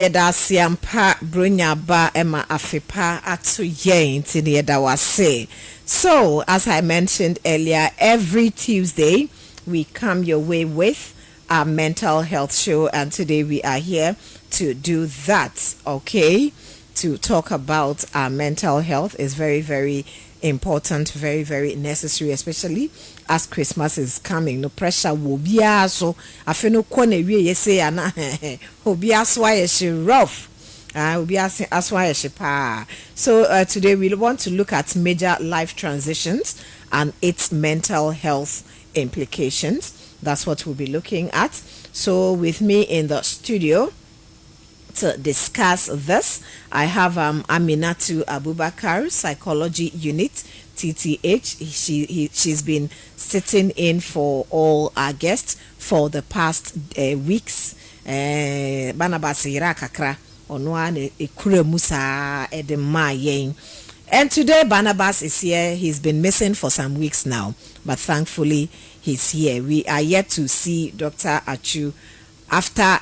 Yeda siampa brunya ba ema afepa atu yen tini yeda wase. So, as I mentioned earlier, every Tuesday we come your way with our mental health show, and today we are here to do that. Okay, to talk about our mental health is very, very important, very, very necessary, especially as Christmas is coming. No pressure will be so. I feel no corner we say ana will be as why she rough. Will be as why she pa. So today we want to look at major life transitions and its mental health implications. That's what we'll be looking at. So with me in the studio to discuss this, I have Aminatu Abubakar, Psychology Unit, TTH. She's been sitting in for all our guests for the past weeks. Barnabas Irakakra, Onwane Ekure Musa Edema Yen. And today Barnabas is here. He's been missing for some weeks now, but thankfully he's here. We are yet to see Dr. Achu after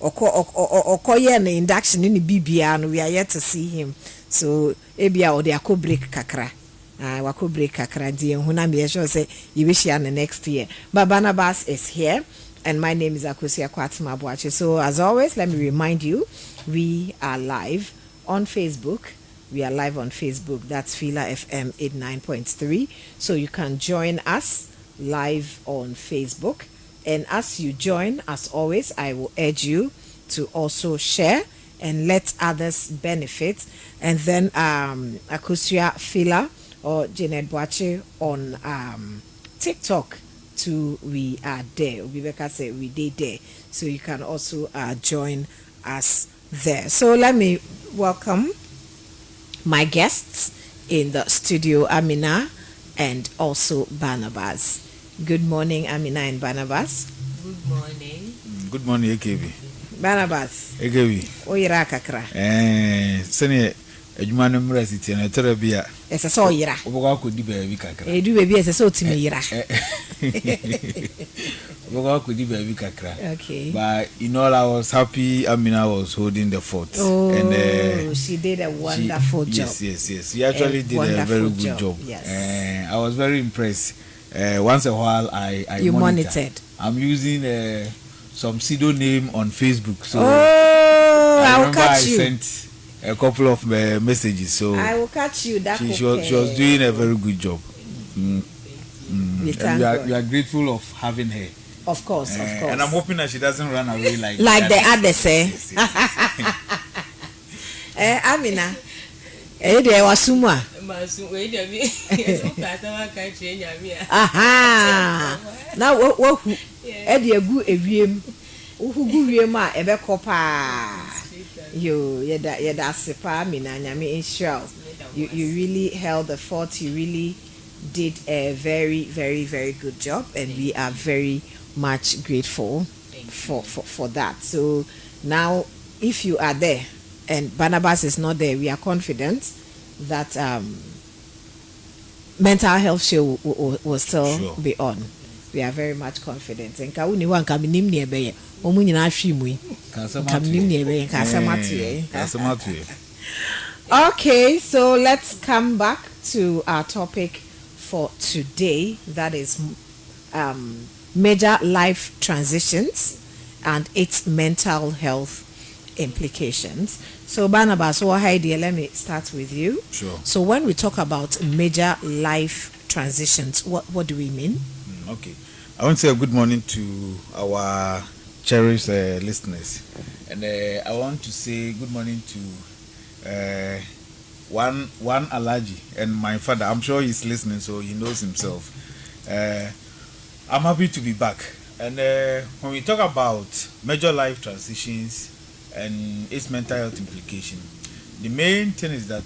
Okoye an induction in the BBA, and we are yet to see him. So ebia or the ako break kakra. Wako break kakra di huna me sure say you wish the next year. But Barnabas is here, and my name is Akusia Kwatima Boache. So as always, let me remind you, we are live on Facebook. We are live on Facebook. That's Fila FM 89.3. So you can join us live on Facebook. And as you join, as always, I will urge you to also share and let others benefit. And then Akusia Fila or Janet Boache on TikTok too, we are there. Ubibeka say we did there. So you can also join us there. So let me welcome my guests in the studio, Amina and also Barnabas. Good morning, Amina and Barnabas. Good morning. Good morning, AKB. Barnabas. AKB. Oyira kakra. Sene ejuma no mra siti na terabia. Ese so oyira. Oboga ko di baby kakra. Du baby ese so timi yira. Oboga ko di baby kakra. Okay. But in all I was happy Amina was holding the fort. Oh, and she did a wonderful job. Yes. She actually did a very good job. Yes. I was very impressed. Once a while I you monitored. I'm using some pseudonym on Facebook, so I will catch you. I sent a couple of messages, so I will catch you. That she was doing a very good job. We are grateful of having her. Of course. And I'm hoping that she doesn't run away like the others. Yes. Amina. There was sumwa. Aha. Now what Eddie gu ewiem. Uhugu wiem a ebe kopa. You yeda sepa mina nyame inshallah. You really held the fort. You really did a very, very, very good job, and we are very much grateful for that. So now if you are there and Barnabas is not there, we are confident that mental health show will still be on. We are very much confident. And kauni wan kaminim ni ebeye. Omu nyina ahwimu yi. Kaminim ni ebeye kasamatu. Okay, so let's come back to our topic for today. That is major life transitions and its mental health implications. So Barnabas, Heidi, let me start with you. Sure. So when we talk about major life transitions, what do we mean? Okay. I want to say a good morning to our cherished listeners. And I want to say good morning to one Alaji and my father. I'm sure he's listening, so he knows himself. I'm happy to be back. And when we talk about major life transitions and its mental health implication, the main thing is that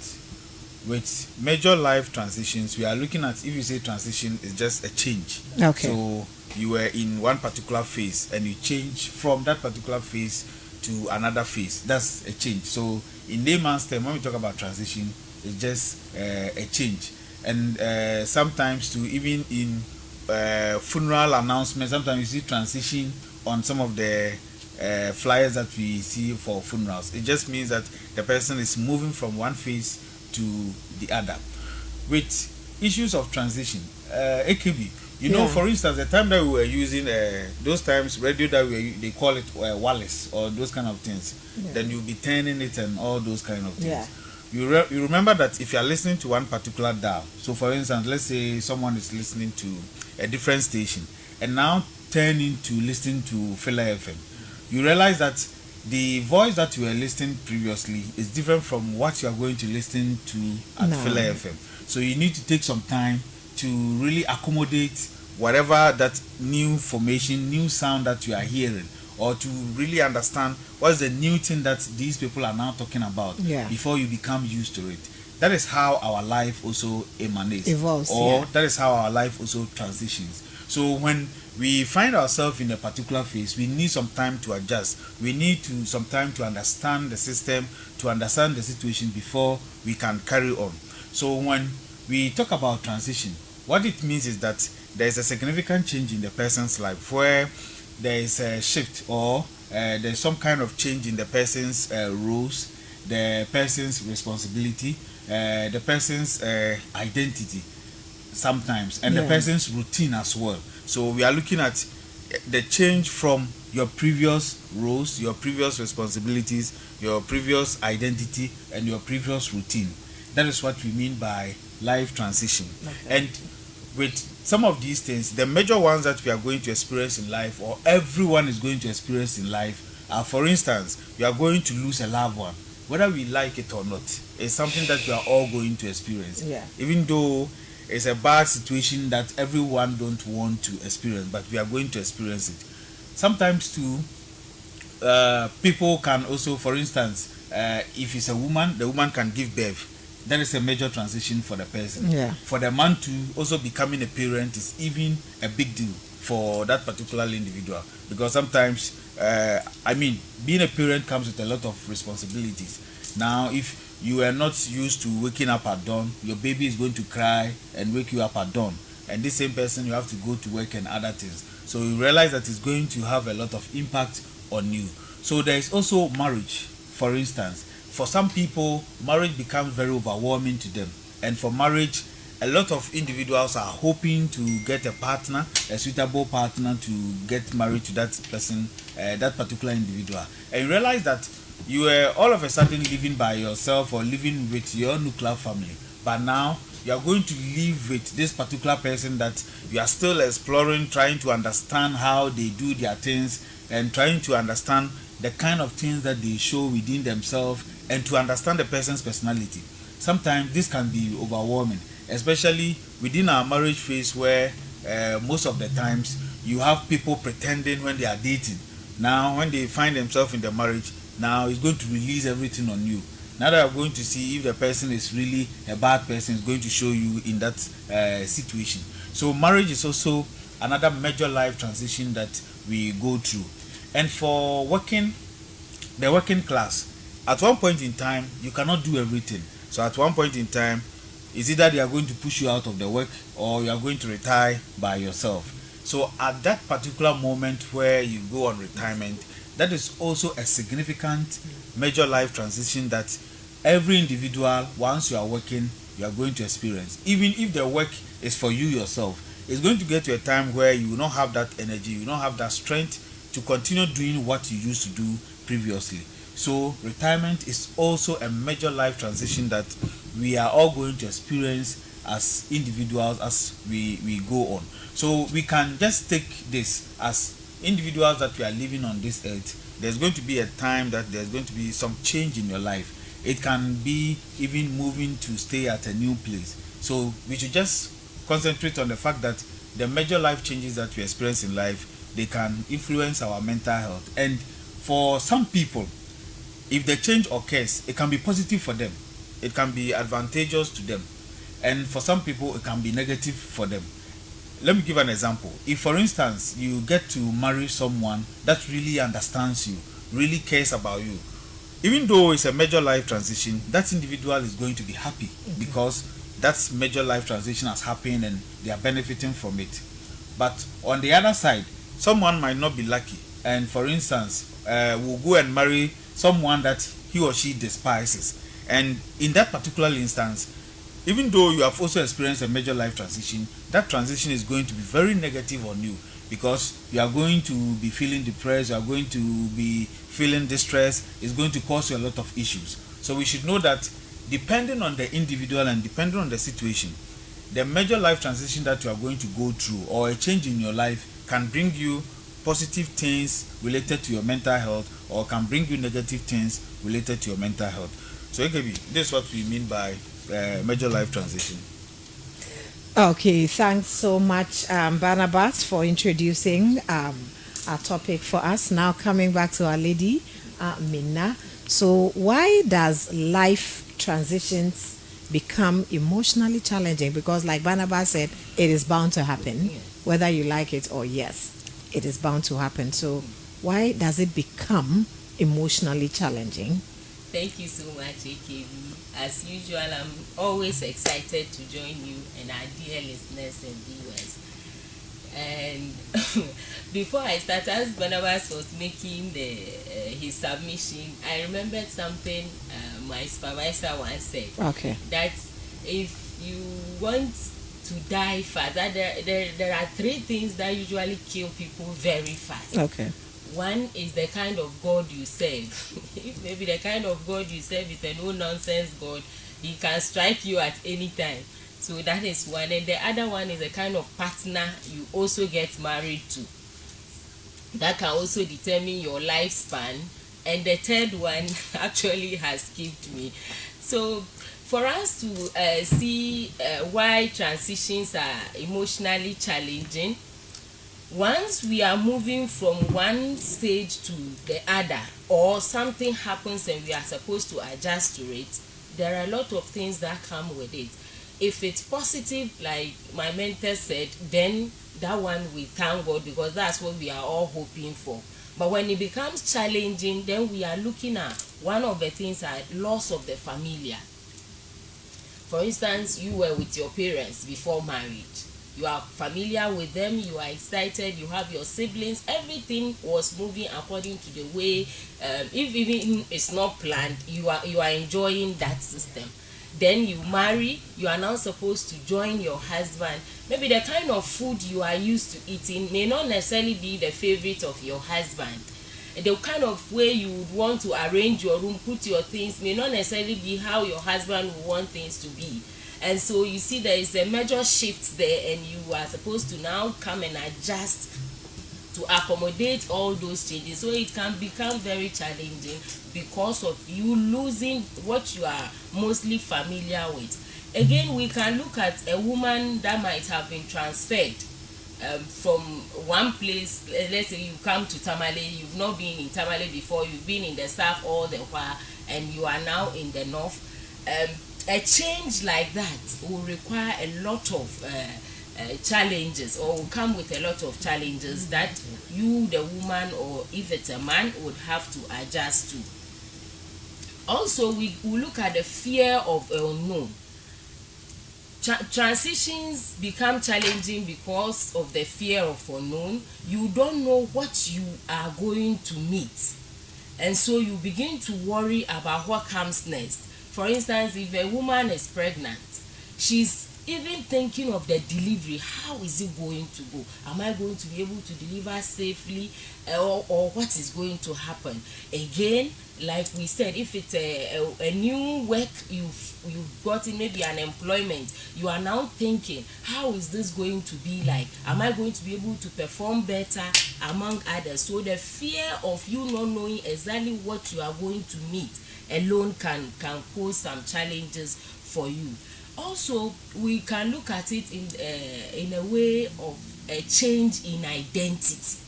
with major life transitions, we are looking at, if you say transition, it's just a change. Okay. So you were in one particular phase and you change from that particular phase to another phase. That's a change. So in layman's term, when we talk about transition, it's just a change. And sometimes to even in funeral announcements, sometimes you see transition on some of the flyers that we see for funerals. It just means that the person is moving from one phase to the other. With issues of transition, AKB, you know, for instance, the time that we were using those times radio that they call it wireless or those kind of things, then you'll be turning it and all those kind of things. You remember that if you are listening to one particular dial, so for instance, let's say someone is listening to a different station and now turning to listen to Fela FM, you realize that the voice that you were listening previously is different from what you are going to listen to at Fela FM. So you need to take some time to really accommodate whatever that new formation, new sound that you are hearing, or to really understand what's the new thing that these people are now talking about before you become used to it. That is how our life also emanates, evolves, or that is how our life also transitions. So when we find ourselves in a particular phase, we need some time to adjust. We need some time to understand the system, to understand the situation before we can carry on. So when we talk about transition, what it means is that there is a significant change in the person's life where there is a shift, or there's some kind of change in the person's roles, the person's responsibility, the person's identity sometimes, and the person's routine as well. So we are looking at the change from your previous roles, your previous responsibilities, your previous identity, and your previous routine. That is what we mean by life transition. And with some of these things, the major ones that we are going to experience in life, or everyone is going to experience in life, are, for instance, you are going to lose a loved one. Whether we like it or not, it's something that we are all going to experience. Even though it's a bad situation that everyone don't want to experience, but we are going to experience it. Sometimes too, people can also, for instance, if it's a woman, the woman can give birth. That is a major transition for the person. For the man to also becoming a parent is even a big deal for that particular individual, because sometimes, being a parent comes with a lot of responsibilities. Now, if you are not used to waking up at dawn, your baby is going to cry and wake you up at dawn, and this same person, you have to go to work and other things. So you realize that it's going to have a lot of impact on you. So there is also marriage, for instance. For some people, marriage becomes very overwhelming to them, and for marriage, a lot of individuals are hoping to get a partner, a suitable partner, to get married to that person, that particular individual, and you realize that you were all of a sudden living by yourself or living with your nuclear family, but now you are going to live with this particular person that you are still exploring, trying to understand how they do their things, and trying to understand the kind of things that they show within themselves, and to understand the person's personality. Sometimes this can be overwhelming, especially within our marriage phase, where most of the times you have people pretending when they are dating. Now when they find themselves in the marriage, now it's going to release everything on you. Now that you're going to see if the person is really a bad person, is going to show you in that situation. So marriage is also another major life transition that we go through. And for the working class, at one point in time, you cannot do everything. So at one point in time, it's either they are going to push you out of the work, or you are going to retire by yourself. So at that particular moment where you go on retirement, that is also a significant major life transition that every individual, once you are working, you are going to experience. Even if the work is for you yourself, it's going to get to a time where you will not have that energy, you will not have that strength to continue doing what you used to do previously. So retirement is also a major life transition that we are all going to experience as individuals as we go on. So we can just take this as individuals that we are living on this earth. There's going to be a time that there's going to be some change in your life. It can be even moving to stay at a new place. So we should just concentrate on the fact that the major life changes that we experience in life, they can influence our mental health. And for some people, if the change occurs, it can be positive for them. It can be advantageous to them. And for some people, it can be negative for them. Let me give an example. If, for instance, you get to marry someone that really understands you, really cares about you, even though it's a major life transition, that individual is going to be happy because that major life transition has happened and they are benefiting from it. But on the other side, someone might not be lucky. and for instance, will go and marry someone that he or she despises, and in that particular instance, even though you have also experienced a major life transition, that transition is going to be very negative on you, because you are going to be feeling depressed, you are going to be feeling distressed. It's going to cause you a lot of issues. So we should know that depending on the individual and depending on the situation, the major life transition that you are going to go through or a change in your life can bring you positive things related to your mental health, or can bring you negative things related to your mental health. So AKB, this is what we mean by major life transition. Okay, thanks so much, Barnabas, for introducing our topic for us. Now coming back to our lady, Minna. So why does life transitions become emotionally challenging? Because like Barnabas said, it is bound to happen, whether you like it or yes, it is bound to happen. So why does it become emotionally challenging? Thank you so much, AKB. As usual, I'm always excited to join you and our dear listeners and viewers. And before I start, as Barnabas was making his submission, I remembered something my supervisor once said. Okay. That if you want to die fast, that there are three things that usually kill people very fast. Okay. One is the kind of God you serve. If maybe the kind of God you serve is a no-nonsense God, he can strike you at any time. So that is one. And the other one is the kind of partner you also get married to. That can also determine your lifespan. And the third one actually has skipped me. So for us to see why transitions are emotionally challenging, once we are moving from one stage to the other, or something happens and we are supposed to adjust to it, there are a lot of things that come with it. If it's positive, like my mentor said, then that one we thank God, because that's what we are all hoping for. But when it becomes challenging, then we are looking at one of the things are loss of the familiar. For instance, you were with your parents before marriage. You are familiar with them, you are excited, you have your siblings, everything was moving according to the way, if even it's not planned, you are enjoying that system. Then you marry, you are now supposed to join your husband. Maybe the kind of food you are used to eating may not necessarily be the favorite of your husband. The kind of way you would want to arrange your room, put your things, may not necessarily be how your husband would want things to be. And so you see there is a major shift there, and you are supposed to now come and adjust to accommodate all those changes. So it can become very challenging because of you losing what you are mostly familiar with. Again, we can look at a woman that might have been transferred from one place. Let's say you come to Tamale, you've not been in Tamale before, you've been in the south all the while, and you are now in the north. A change like that will require a lot of challenges, or will come with a lot of challenges that you, the woman, or if it's a man, would have to adjust to. Also, we look at the fear of the unknown. Transitions become challenging because of the fear of unknown. You don't know what you are going to meet, and so you begin to worry about what comes next. For instance, if a woman is pregnant, she's even thinking of the delivery. How is it going to go? Am I going to be able to deliver safely, or what is going to happen? Again, like we said, if it's a new work you've gotten, maybe an employment, you are now thinking, how is this going to be like? Am I going to be able to perform better among others? So the fear of you not knowing exactly what you are going to meet alone can pose some challenges for you. Also, we can look at it in a way of a change in identity.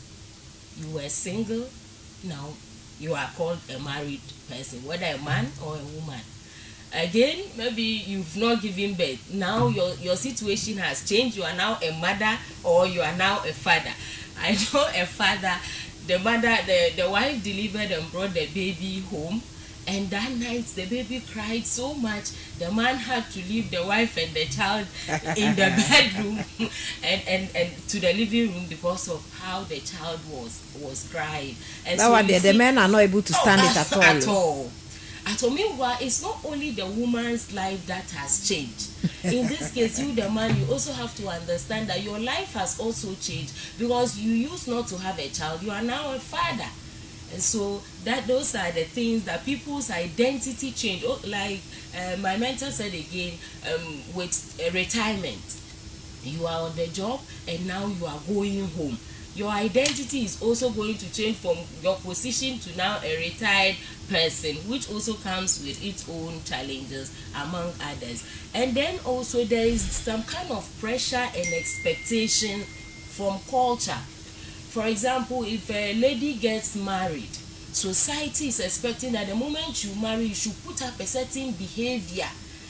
You were single, now you are called a married person, whether a man or a woman. Again, maybe you've not given birth. Now your situation has changed. You are now a mother, or you are now a father. I know a father, the wife delivered and brought the baby home. And that night the baby cried so much, the man had to leave the wife and the child in the bedroom and to the living room because of how the child was crying. And that so one there, the men are not able to stand it at all. At all. So meanwhile, it's not only the woman's life that has changed. In this case, you the man, you also have to understand that your life has also changed, because you used not to have a child, you are now a father. And so those are the things that people's identity change. Like my mentor said again, with retirement, you are on the job and now you are going home. Your identity is also going to change from your position to now a retired person, which also comes with its own challenges, among others. And then also there is some kind of pressure and expectation from culture. For example, if a lady gets married, society is expecting that the moment you marry, you should put up a certain behavior.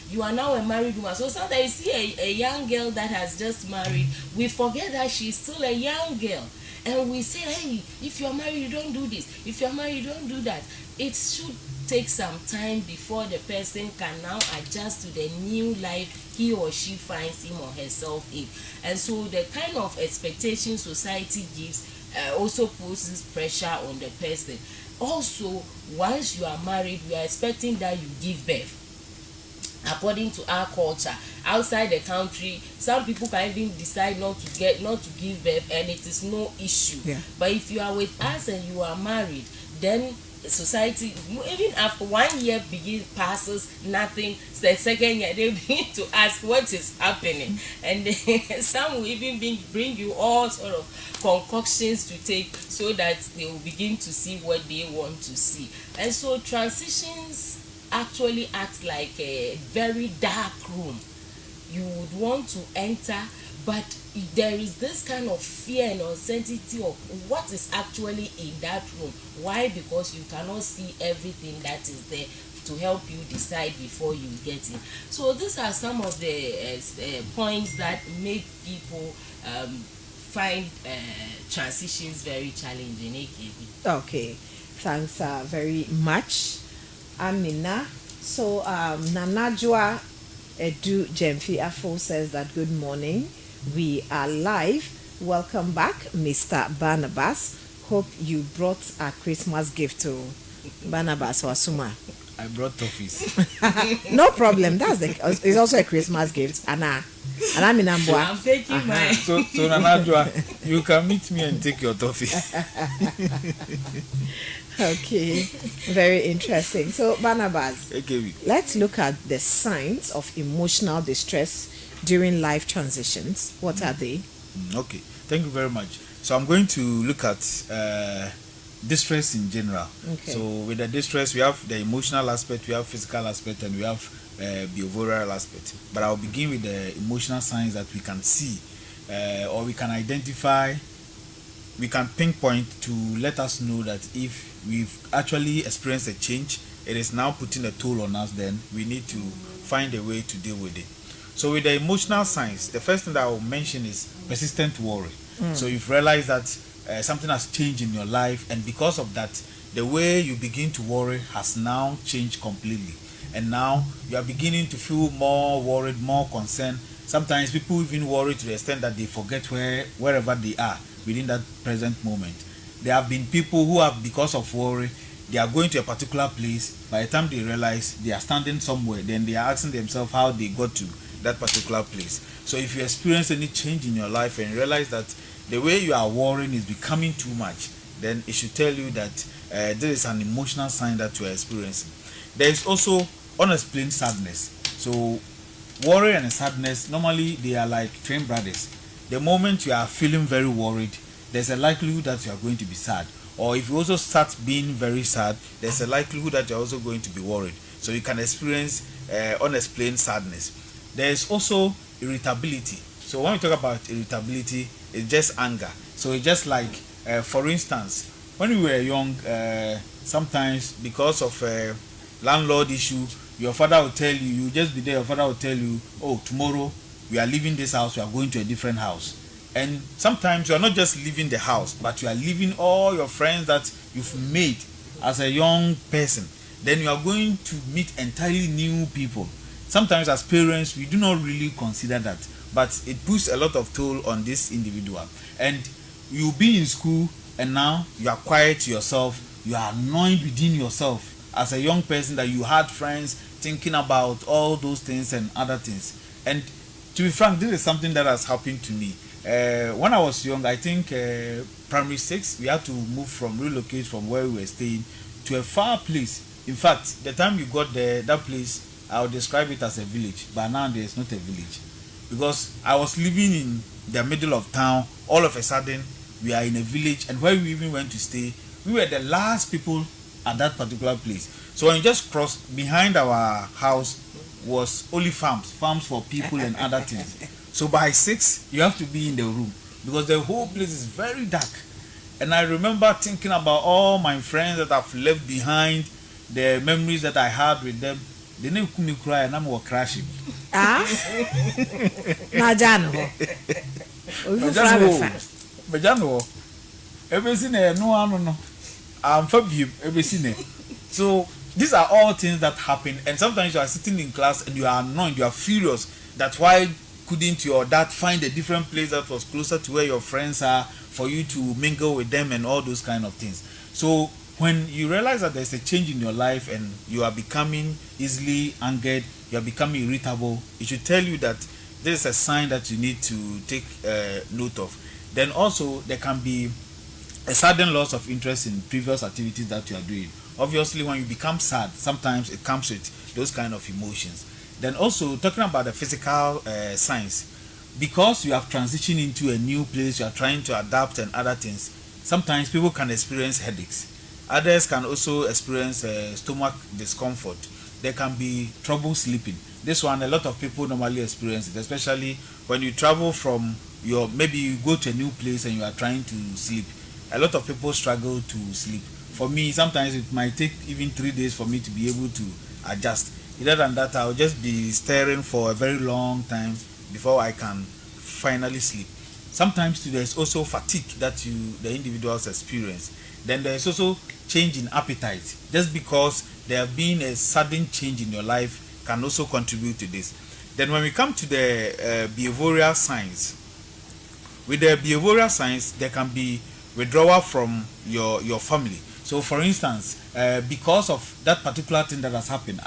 You are now a married woman. So sometimes you see a young girl that has just married, we forget that she's still a young girl. And we say, hey, if you're married, you don't do this. If you're married, you don't do that. It should take some time before the person can now adjust to the new life he or she finds him or herself in. And so the kind of expectation society gives also poses pressure on the person. Also, once you are married, we are expecting that you give birth. According to our culture, outside the country, some people can even decide not to give birth, and it is no issue. Yeah. But if you are with us and you are married, then society, even after 1 year passes, nothing, the second year they begin to ask what is happening, and some will even bring you all sort of concoctions to take so that they will begin to see what they want to see. And so transitions actually act like a very dark room you would want to enter, but there is this kind of fear and uncertainty of what is actually in that room. Why? Because you cannot see everything that is there to help you decide before you get in. So these are some of the points that make people find transitions very challenging. AKB. Okay, thanks very much, Amina. So Nanajua Edu Jemfi Afo says that good morning, we are live. Welcome back, Mr. Barnabas. Hope you brought a Christmas gift to Barnabas or Suma. I brought toffees. No problem. It's also a Christmas gift. Anna. And I'm in Ambua. I'm taking mine. So Nanajua, you can meet me and take your toffee. Okay, very interesting. So Barnabas, AKB. let's look at the signs of emotional distress during life transitions. What are they? Okay, thank you very much. So I'm going to look at distress in general. Okay. So with the distress, we have the emotional aspect, we have physical aspect, and we have behavioral aspect. But I'll begin with the emotional signs that we can see or we can identify. We can pinpoint to let us know that if we've actually experienced a change, it is now putting a toll on us, then we need to find a way to deal with it. So with the emotional signs, the first thing that I will mention is persistent worry. So you've realized that something has changed in your life, and because of that, the way you begin to worry has now changed completely. And now you are beginning to feel more worried, more concerned. Sometimes people even worry to the extent that they forget wherever they are within that present moment. There have been people who have, because of worry, they are going to a particular place. By the time they realize they are standing somewhere, then they are asking themselves how they got to that particular place. So if you experience any change in your life and realize that the way you are worrying is becoming too much, then it should tell you that there is an emotional sign that you are experiencing. There is also unexplained sadness. So worry and sadness, normally they are like twin brothers. The moment you are feeling very worried, there's a likelihood that you are going to be sad. Or if you also start being very sad, there's a likelihood that you're also going to be worried. So you can experience unexplained sadness. There's also irritability. So when we talk about irritability, it's just anger. So it's just like, for instance, when we were young, sometimes because of a landlord issue, your father will tell you, you just be there, your father will tell you, oh, tomorrow we are leaving this house, we are going to a different house. And sometimes you are not just leaving the house, but you are leaving all your friends that you've made as a young person. then you are going to meet entirely new people. Sometimes as parents, we do not really consider that, but it puts a lot of toll on this individual. And you'll be in school and now you are quiet to yourself, you are annoyed within yourself as a young person that you had friends thinking about all those things and other things. And to be frank, this is something that has happened to me. When I was young, I think primary 6, we had to relocate from where we were staying to a far place. In fact, the time we got there, that place, I would describe it as a village, but now there is not a village. Because I was living in the middle of town, all of a sudden, we are in a village, and where we even went to stay, we were the last people at that particular place. So when you just cross, behind our house was only farms for people and other things. So by 6, you have to be in the room because the whole place is very dark. And I remember thinking about all my friends that I've left behind, the memories that I had with them. They never could me cry and I'm crashing. Ah? Najano. Bajano. Everything no. I'm Fabian, everything. So these are all things that happen, and sometimes you are sitting in class and you are annoyed, you are furious that why couldn't your dad find a different place that was closer to where your friends are for you to mingle with them and all those kind of things. So when you realize that there's a change in your life and you are becoming easily angered, you are becoming irritable, it should tell you that there is a sign that you need to take note of. Then also there can be a sudden loss of interest in previous activities that you are doing. Obviously, when you become sad, sometimes it comes with those kind of emotions. Then also talking about the physical signs, because you have transitioned into a new place, you are trying to adapt and other things. Sometimes people can experience headaches. Others can also experience stomach discomfort. There can be trouble sleeping. This one, a lot of people normally experience it, especially when you travel from maybe you go to a new place and you are trying to sleep. A lot of people struggle to sleep. For me, sometimes it might take even 3 days for me to be able to adjust. Other than that, I'll just be staring for a very long time before I can finally sleep. Sometimes there's also fatigue that the individuals experience. Then there's also change in appetite. Just because there have been a sudden change in your life can also contribute to this. Then when we come to the behavioral signs, with the behavioral signs, there can be withdrawal from your family. So for instance, because of that particular thing that has happened,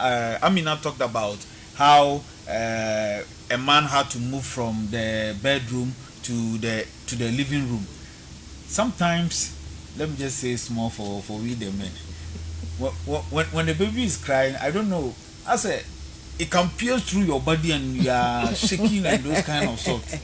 Amina talked about how a man had to move from the bedroom to the living room. Sometimes, let me just say small for we the men. When the baby is crying, I don't know, I say it can pierce through your body and you are shaking and those kind of sorts.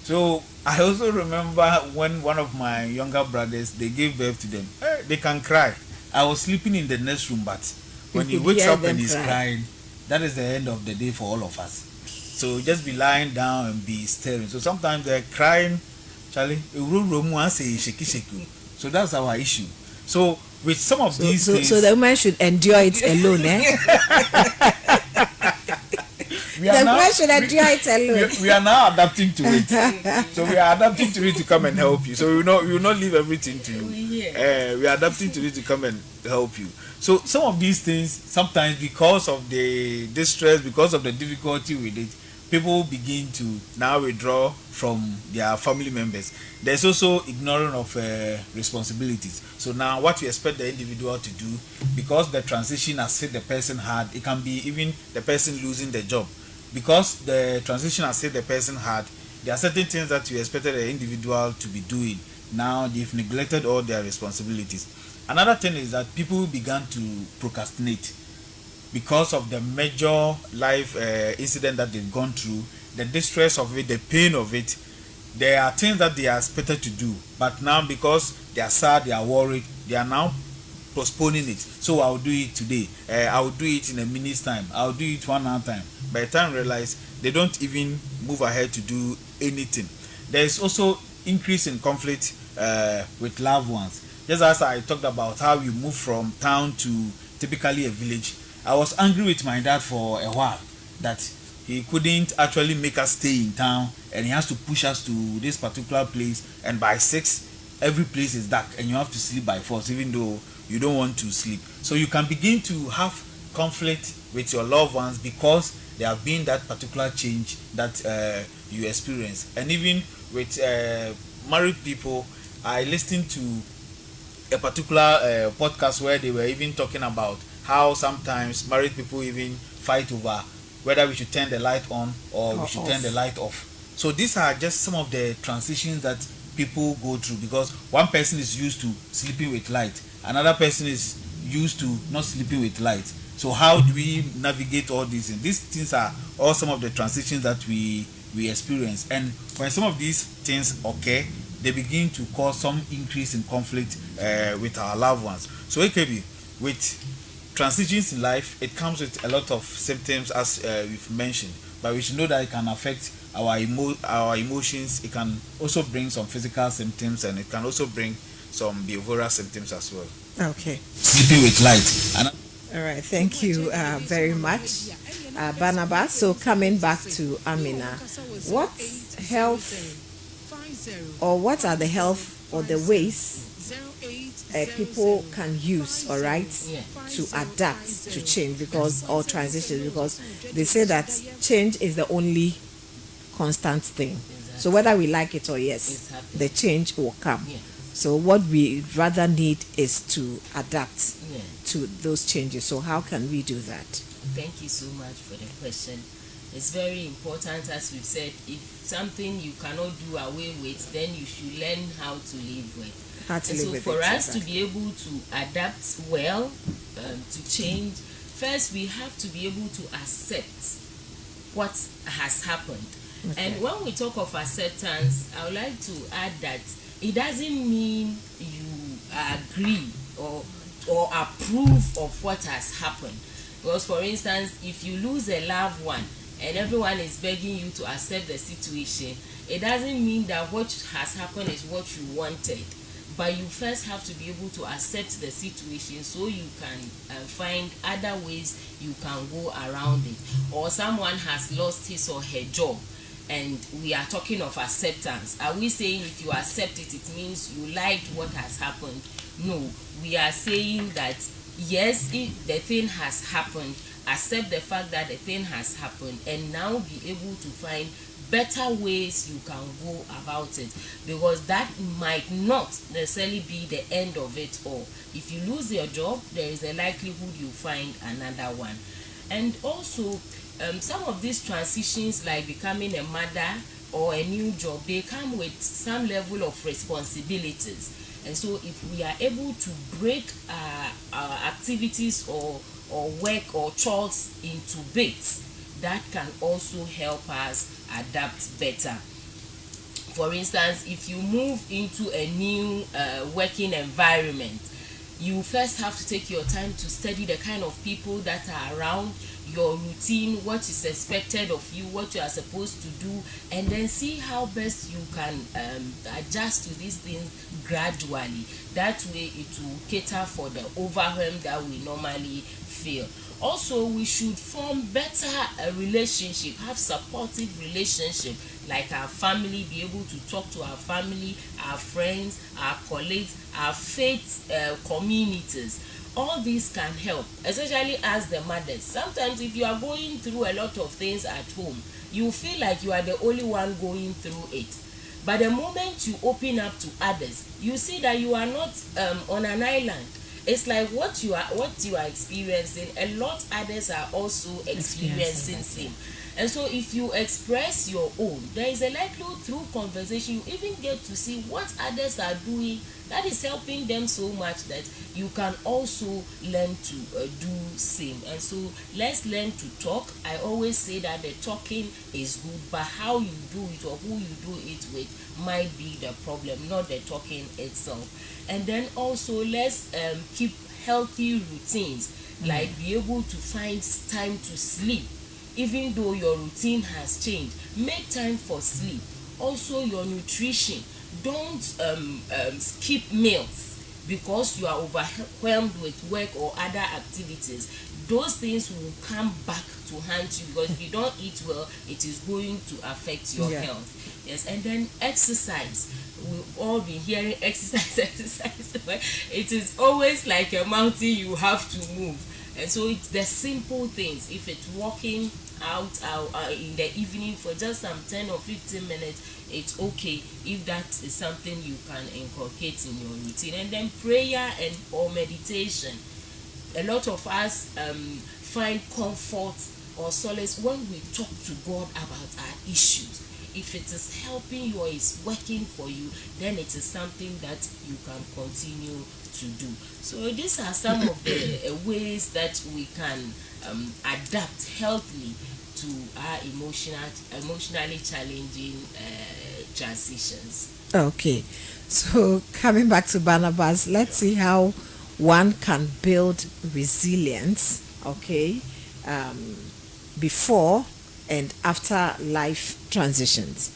So I also remember when one of my younger brothers, they gave birth to them. They can cry. I was sleeping in the next room, but when he wakes up and he's crying, that is the end of the day for all of us. So just be lying down and be staring. So sometimes they're crying, Charlie. So that's our issue. So with some of these things, so the woman should endure it alone, eh? We are now adapting to it. So we are adapting to it to come and help you. So we will not leave everything to you. We are adapting to it to come and help you. So some of these things, sometimes because of the distress, because of the difficulty with it, people begin to now withdraw from their family members. There's also ignoring of responsibilities. So now what you expect the individual to do, because the transition has hit the person hard, it can be even the person losing the job. Because the transition has hit the person hard, there are certain things that you expected the individual to be doing. Now they've neglected all their responsibilities. Another thing is that people began to procrastinate because of the major life incident that they've gone through, the distress of it, the pain of it. There are things that they are expected to do, but now because they are sad, they are worried, they are now postponing it. So I'll do it today. I'll do it in a minute's time. I'll do it 1 hour time. By the time you realize, they don't even move ahead to do anything. There is also increase in conflict with loved ones. Just as I talked about how you move from town to typically a village, I was angry with my dad for a while that he couldn't actually make us stay in town and he has to push us to this particular place, and by 6 every place is dark and you have to sleep by force, even though you don't want to sleep. So you can begin to have conflict with your loved ones because there have been that particular change that you experience. And even with married people, I listened to a particular podcast where they were even talking about how sometimes married people even fight over whether we should turn the light on or we should turn the light off. So these are just some of the transitions that people go through, because one person is used to sleeping with light, another person is used to not sleeping with light. So how do we navigate all these things? These things are all some of the transitions that we experience. And when some of these things occur, they begin to cause some increase in conflict with our loved ones. So AKB, with transitions in life, it comes with a lot of symptoms, as we've mentioned, but we should know that it can affect our emotions. It can also bring some physical symptoms, and it can also bring some behavioral symptoms as well. Okay. Sleeping with light. All right. Thank you very much, Barnabas. So coming back to Amina, what health or what are the health or the ways people can use, all right, to adapt to change, because or transition, because they say that change is the only constant thing. Exactly. So whether we like it or yes, the change will come. Yeah. So what we rather need is to adapt to those changes. So how can we do that? Thank you so much for the question. It's very important, as we've said. If something you cannot do away with, then you should learn how to live with. So for us to be able to adapt well to change, first we have to be able to accept what has happened. Okay. And when we talk of acceptance, I would like to add that it doesn't mean you agree or approve of what has happened. Because for instance, if you lose a loved one and everyone is begging you to accept the situation, it doesn't mean that what has happened is what you wanted. But you first have to be able to accept the situation so you can find other ways you can go around it. Or someone has lost his or her job, and we are talking of acceptance. Are we saying if you accept it, it means you liked what has happened? No, we are saying that yes, if the thing has happened, accept the fact that the thing has happened, and now be able to find better ways you can go about it, because that might not necessarily be the end of it all. If you lose your job, there is a likelihood you find another one. And also some of these transitions, like becoming a mother or a new job, they come with some level of responsibilities. And so if we are able to break our activities or work or chores into bits, that can also help us adapt better. For instance, if you move into a new working environment, you first have to take your time to study the kind of people that are around, your routine, what is expected of you, what you are supposed to do, and then see how best you can adjust to these things gradually. That way it will cater for the overwhelm that we normally feel. Also, we should form better relationship, have supportive relationship, like our family, be able to talk to our family, our friends, our colleagues, our faith communities. All these can help, especially as the mothers. Sometimes if you are going through a lot of things at home, you feel like you are the only one going through it. But the moment you open up to others, you see that you are not on an island. It's like what you are experiencing, a lot others are also experiencing same. And so if you express your own, there is a likelihood through conversation you even get to see what others are doing that is helping them so much that you can also learn to do same. And so let's learn to talk. I always say that the talking is good, but how you do it or who you do it with might be the problem, not the talking itself. And then also let's keep healthy routines, like be able to find time to sleep. Even though your routine has changed, make time for sleep. Also your nutrition, don't skip meals. because you are overwhelmed with work or other activities, those things will come back to haunt you, because if you don't eat well, it is going to affect your health. Yes. And then exercise. We've all been hearing exercise exercise, but it is always like a mountain you have to move. And so it's the simple things. If it's walking out in the evening for just some 10 or 15 minutes, it's okay if that is something you can inculcate in your routine. And then prayer and or meditation. A lot of us find comfort or solace when we talk to God about our issues. If it is helping you or is working for you, then it is something that you can continue to do. So these are some of the ways that we can adapt healthily to our emotionally challenging transitions. Okay, so coming back to Barnabas, let's see how one can build resilience, okay, before and after life transitions.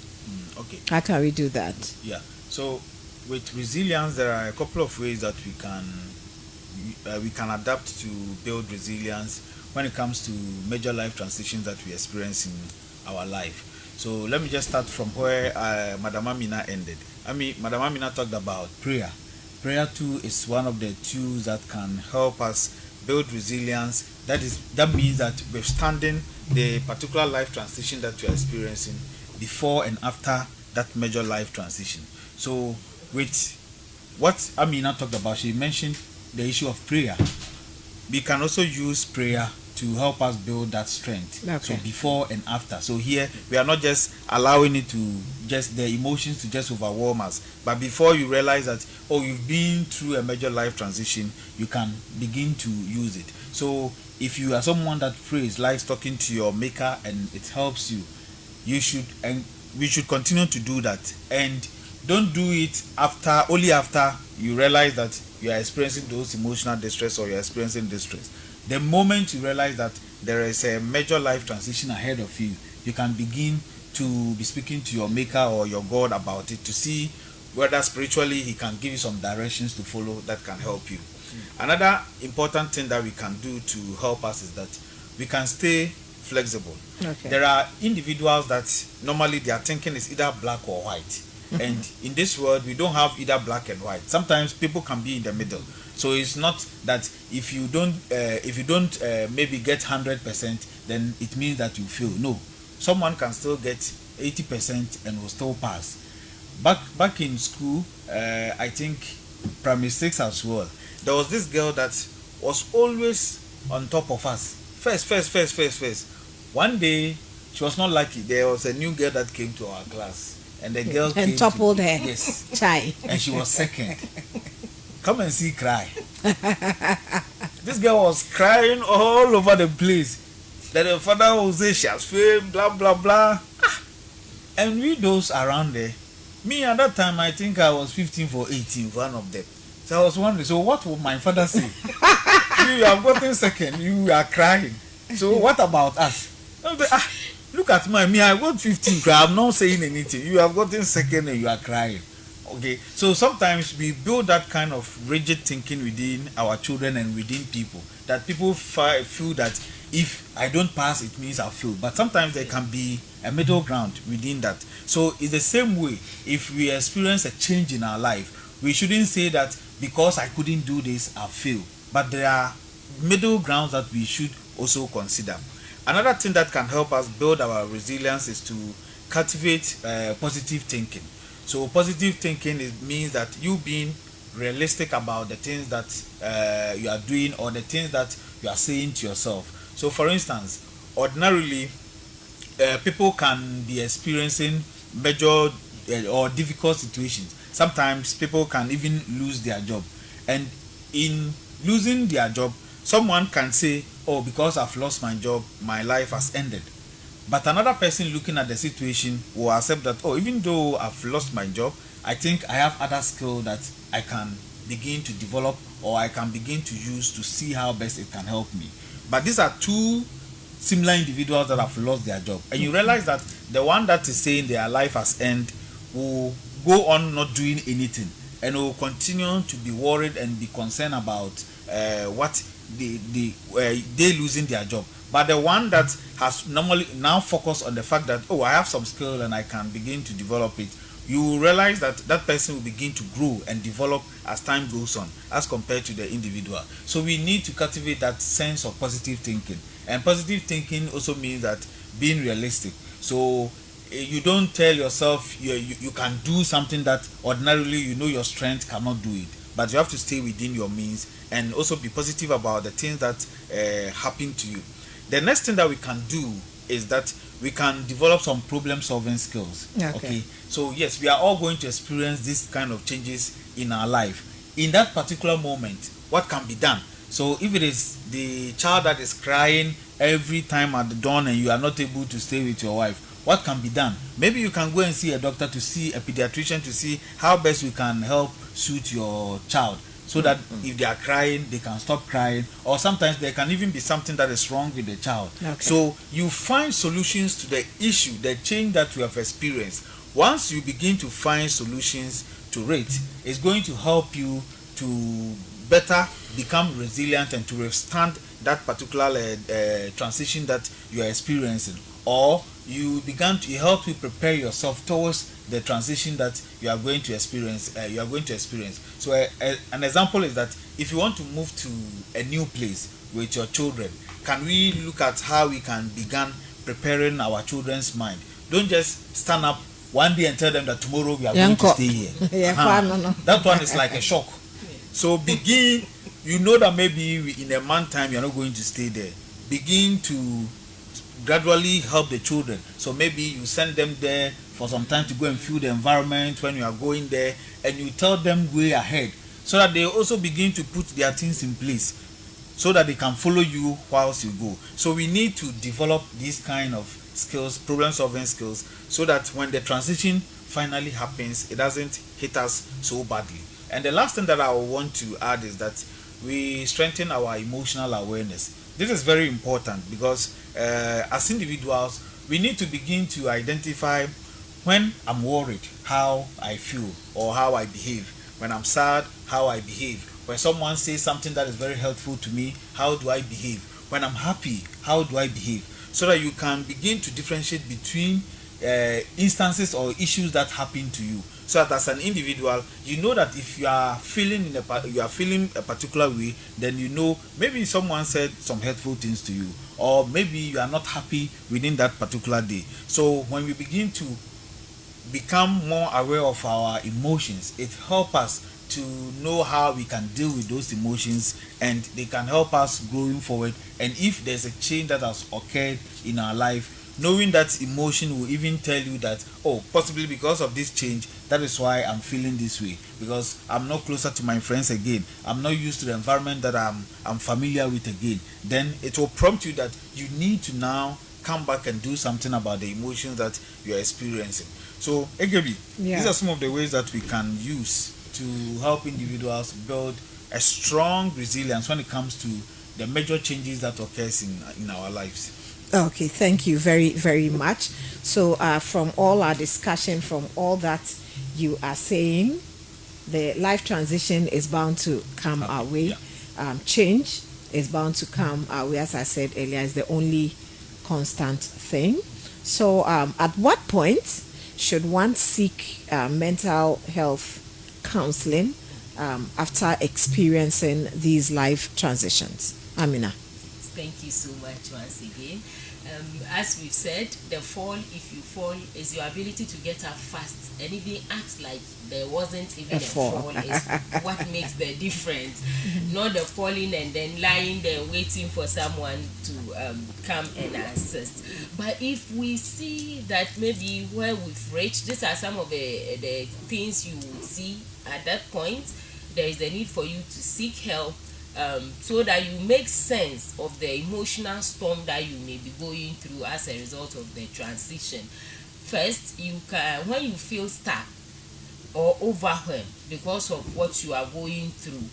Okay. How can we do that? Yeah. So with resilience, there are a couple of ways that we can adapt to build resilience when it comes to major life transitions that we experience in our life. So let me just start from where Madam Amina ended. Madam Amina talked about prayer. Prayer too is one of the tools that can help us build resilience. That means that withstanding the particular life transition that you are experiencing before and after that major life transition. So with what Amina talked about, she mentioned the issue of prayer. We can also use prayer to help us build that strength. Okay. So before and after. So here we are not just allowing it to just the emotions to just overwhelm us, but before you realize that, oh, you've been through a major life transition, you can begin to use it. So if you are someone that prays, likes talking to your maker, and it helps you, we should continue to do that. And don't do it only after you realize that you are experiencing those emotional distress or you're experiencing distress. The moment you realize that there is a major life transition ahead of you, you can begin to be speaking to your maker or your God about it, to see whether spiritually he can give you some directions to follow that can help you. Another important thing that we can do to help us is that we can stay flexible. Okay. There are individuals that normally their thinking is either black or white. And in this world, we don't have either black and white. Sometimes people can be in the middle. So it's not that if you don't maybe get 100%, then it means that you fail. No, someone can still get 80% and will still pass. Back in school, I think primary 6 as well, there was this girl that was always on top of us. First. One day, she was not lucky. There was a new girl that came to our class. And the girl and toppled her. Yes. Chai. And she was second. Come and see cry. This girl was crying all over the place. That the father will say she has failed, blah blah blah. And we those around there. Me at that time, I think I was 15 for 18, one of them. So I was wondering, so what would my father say? You have gotten second, you are crying. So what about us? Look at me, I got 15, I'm not saying anything. You have gotten second and you are crying. Okay, so sometimes we build that kind of rigid thinking within our children and within people, that people feel that if I don't pass, it means I'll fail. But sometimes there can be a middle ground within that. So it's the same way. If we experience a change in our life, we shouldn't say that because I couldn't do this, I'll fail. But there are middle grounds that we should also consider. Another thing that can help us build our resilience is to cultivate positive thinking. So positive thinking means that you being realistic about the things that you are doing or the things that you are saying to yourself. So for instance, ordinarily people can be experiencing major or difficult situations. Sometimes people can even lose their job, and in losing their job, someone can say, oh, because I've lost my job, my life has ended. But another person looking at the situation will accept that, oh, even though I've lost my job, I think I have other skill that I can begin to develop or I can begin to use to see how best it can help me. But these are two similar individuals that have lost their job. And you realize that the one that is saying their life has ended will go on not doing anything. and will continue to be worried and be concerned about what they losing their job. But the one that has normally now focused on the fact that, oh, I have some skill and I can begin to develop it, you will realize that that person will begin to grow and develop as time goes on, as compared to the individual. So we need to cultivate that sense of positive thinking. And positive thinking also means that being realistic. So you don't tell yourself you can do something that ordinarily you know your strength cannot do it, but you have to stay within your means and also be positive about the things that happen to you. The next thing that we can do is that we can develop some problem solving skills. Okay. So yes, we are all going to experience this kind of changes in our life. In that particular moment, what can be done? So if it is the child that is crying every time at the dawn and you are not able to stay with your wife, what can be done? Maybe you can go and see a doctor, to see a pediatrician, to see how best we can help suit your child, so that if they are crying, they can stop crying, or sometimes there can even be something that is wrong with the child. So you find solutions to the issue, the change that you have experienced. Once you begin to find solutions to it, it's going to help you to better become resilient and to withstand that particular transition that you are experiencing, or you began to help you prepare yourself towards the transition that you are going to experience. So an example is that if you want to move to a new place with your children, can we look at how we can begin preparing our children's mind? Don't just stand up one day and tell them that tomorrow we are going to stay here. That one is like a shock. So begin, you know that maybe in a month time you are not going to stay there. Begin to gradually help the children. So maybe you send them there for some time to go and feel the environment when you are going there, and you tell them way ahead, so that they also begin to put their things in place, so that they can follow you whilst you go. So we need to develop these kind of skills, problem solving skills, so that when the transition finally happens, it doesn't hit us so badly. And the last thing that I want to add is that we strengthen our emotional awareness. This is very important because as individuals, we need to begin to identify when I'm worried, how I feel or how I behave. When I'm sad, how I behave. When someone says something that is very helpful to me, how do I behave? When I'm happy, how do I behave? So that you can begin to differentiate between instances or issues that happen to you. So that as an individual, you know that if you are feeling a particular way, then you know maybe someone said some hurtful things to you, or maybe you are not happy within that particular day. So when we begin to become more aware of our emotions, it helps us to know how we can deal with those emotions, and they can help us going forward. And if there's a change that has occurred in our life, knowing that emotion will even tell you that, oh, possibly because of this change, that is why I'm feeling this way, because I'm not closer to my friends again, I'm not used to the environment that I'm familiar with again. Then it will prompt you that you need to now come back and do something about the emotions that you're experiencing. So Egebi, these are some of the ways that we can use to help individuals build a strong resilience when it comes to the major changes that occurs in our lives. Okay, thank you very, very much. So from all our discussion, from all that you are saying, the life transition is bound to come our way. Change is bound to come our way. As I said earlier, is the only constant thing. So at what point should one seek mental health counseling after experiencing these life transitions? Amina. Thank you so much once again. As we've said, the fall, if you fall, is your ability to get up fast and even act like there wasn't even a fall is what makes the difference. Not the falling and then lying there waiting for someone to come and assist. But if we see that maybe where we've reached, these are some of the things you would see at that point, there is a need for you to seek help, so that you make sense of the emotional storm that you may be going through as a result of the transition. First, you can, when you feel stuck or overwhelmed because of what you are going through,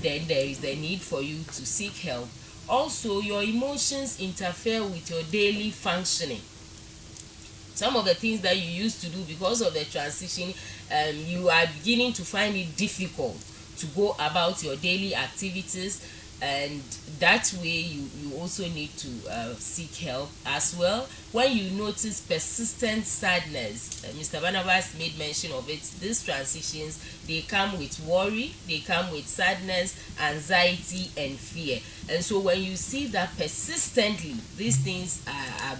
then there is the need for you to seek help. Also, your emotions interfere with your daily functioning. some of the things that you used to do because of the transition, you are beginning to find it difficult to go about your daily activities, and that way you also need to seek help as well. When you notice persistent sadness, Mr. Barnabas made mention of it, these transitions, they come with worry, they come with sadness, anxiety and fear. And so when you see that persistently these things are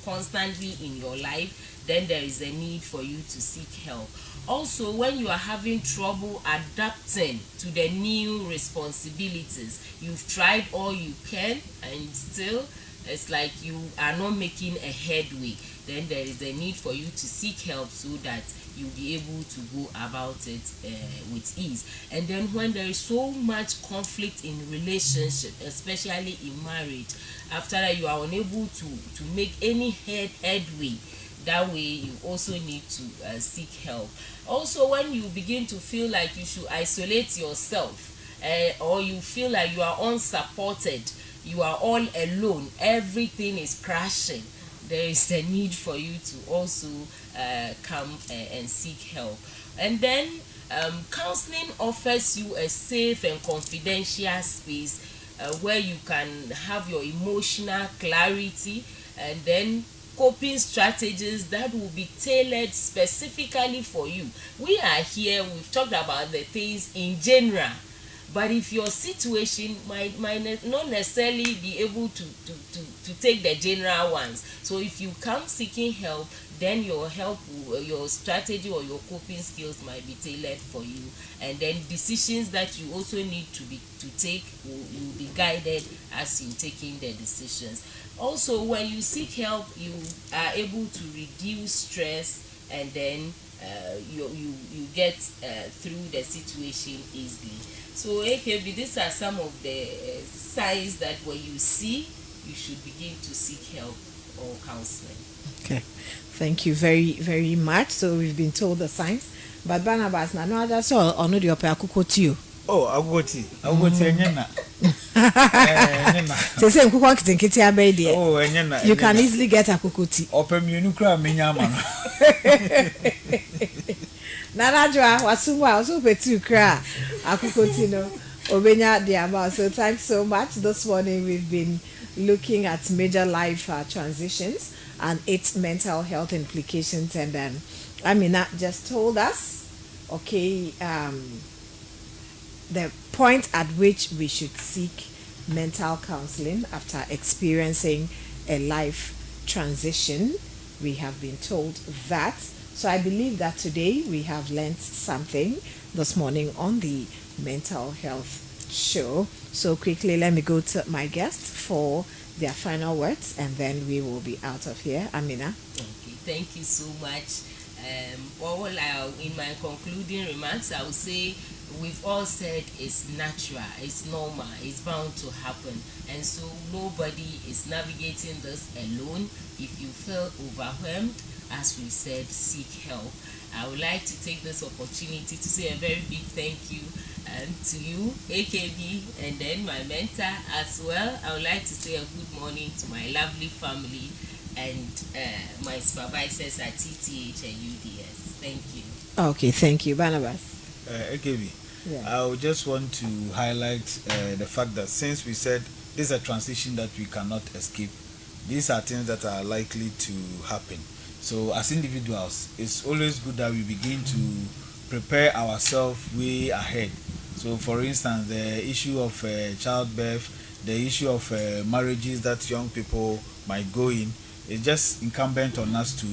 constantly in your life, then there is a need for you to seek help. Also, when you are having trouble adapting to the new responsibilities, you've tried all you can and still it's like you are not making a headway, then there is a need for you to seek help so that you'll be able to go about it with ease. And then when there is so much conflict in relationship, especially in marriage, after that you are unable to make any headway, that way you also need to seek help. Also, when you begin to feel like you should isolate yourself, or you feel like you are unsupported, you are all alone, everything is crashing, there is a need for you to also come and seek help. And then counseling offers you a safe and confidential space where you can have your emotional clarity, and then coping strategies that will be tailored specifically for you. We are here, we've talked about the things in general, but if your situation might not necessarily be able to take the general ones, so if you come seeking help, then your strategy or your coping skills might be tailored for you, and then decisions that you also need to take will be guided as you taking the decisions. Also, when you seek help, you are able to reduce stress, and then you get through the situation easily. So AKB, these are some of the signs that when you see, you should begin to seek help or counseling. Okay, thank you very, very much. So we've been told the signs, but Barnabas, na no other so or no the ope akoko tio. Oh, agoti enyena. Say nkuko kitinkiti abai there. Oh, enyena. You can easily get akoko tea. Ope mienu kra menya ama no. Nanajwa wasumwa osupetu kra akoko tea no obenya the about. So thanks so much. This morning we've been looking at major life transitions and its mental health implications, and then Amina just told us, okay, the point at which we should seek mental counseling after experiencing a life transition. We have been told that. So I believe that today we have learned something this morning on the mental health show. So quickly, let me go to my guests for their final words, and then we will be out of here. Amina. Okay, thank you so much. In my concluding remarks, I will say we've all said it's natural, it's normal, it's bound to happen, and so nobody is navigating this alone. If you feel overwhelmed, as we said, seek help. I would like to take this opportunity to say a very big thank you to you, AKB, and then my mentor as well. I would like to say a good morning to my lovely family and my supervisors at TTH and UDS. Thank you. Okay, thank you, Barnabas. AKB, Yeah. I would just want to highlight the fact that since we said this is a transition that we cannot escape, these are things that are likely to happen. So as individuals, it's always good that we begin to prepare ourselves way ahead. So for instance, the issue of childbirth, the issue of marriages that young people might go in, it's just incumbent on us to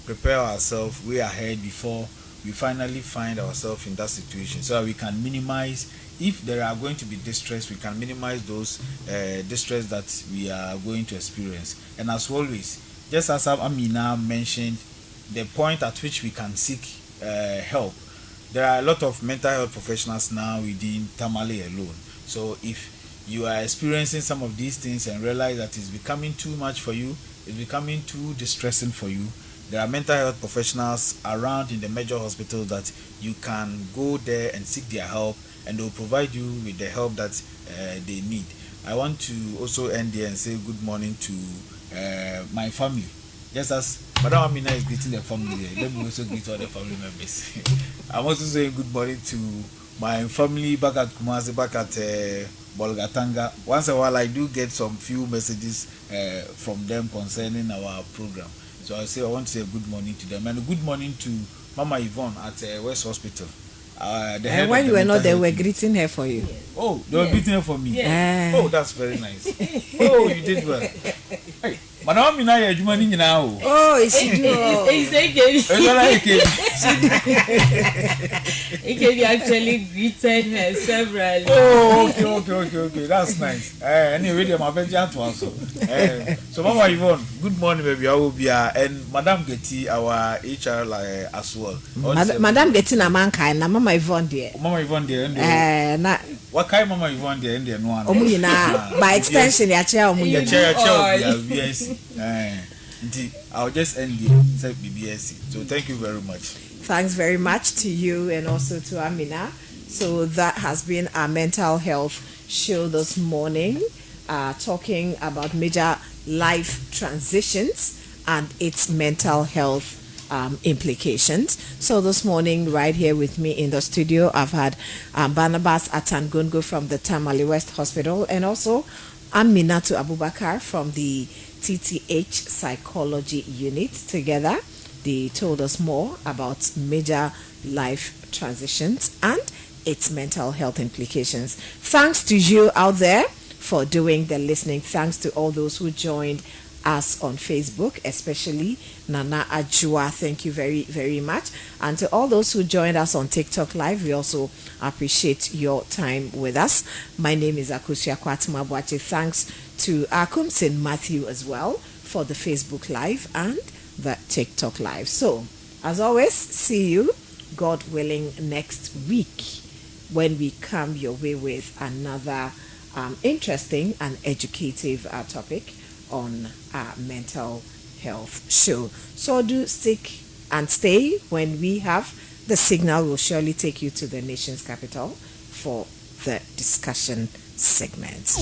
prepare ourselves way ahead before we finally find ourselves in that situation, so that we can minimize, if there are going to be distress, we can minimize those distress that we are going to experience. And as always, just as Amina mentioned, the point at which we can seek help, there are a lot of mental health professionals now within Tamale alone. So if you are experiencing some of these things and realize that it's becoming too much for you, it's becoming too distressing for you, there are mental health professionals around in the major hospitals that you can go there and seek their help, and they'll provide you with the help that they need. I want to also end here and say good morning to my family. just as Madam Amina is greeting the family, let me also greet all the family members. I'm also saying good morning to my family back at Kumasi, back at Bolgatanga. Once in a while, I do get some few messages from them concerning our program. So I want to say good morning to them and good morning to Mama Yvonne at West Hospital. And when you were not there, we were greeting her for you. Oh, they were greeting her for me. Yeah. Oh, that's very nice. Oh, you did well. Hey, Madam Amina, you're doing now. Oh, is she doing? Ikebi actually greeted her severally. Oh, okay. That's nice. Anyway, my baby to also. So, Mama Yvonne, good morning, baby. I will be and Madam Getty, our HR as well. Madam Getty na mankind, na Mama Yvonne there. Mama Yvonne there. Na. What kind Mama Yvonne there? There no one. Omuyina by extension, ya chair omuyina. Chair, BBS. I'll just end the BBS. So, thank you very much. Thanks very much to you and also to Amina. So that has been our mental health show this morning, talking about major life transitions and its mental health implications. So this morning, right here with me in the studio, I've had Barnabas Atangungu from the Tamale West Hospital and also Aminatu Abubakar from the TTH Psychology Unit. Together, they told us more about major life transitions and its mental health implications. Thanks to you out there for doing the listening. Thanks to all those who joined us on Facebook, especially Nana Ajua. Thank you very, very much. And to all those who joined us on TikTok Live, we also appreciate your time with us. My name is Akusia Kwatuma Boache. Thanks to Akumsin Matthew as well for the Facebook Live and the TikTok Live. So, as always, see you, God willing, next week when we come your way with another interesting and educative topic on our mental health show. So do stick and stay. When we have the signal, will surely take you to the nation's capital for the discussion segment.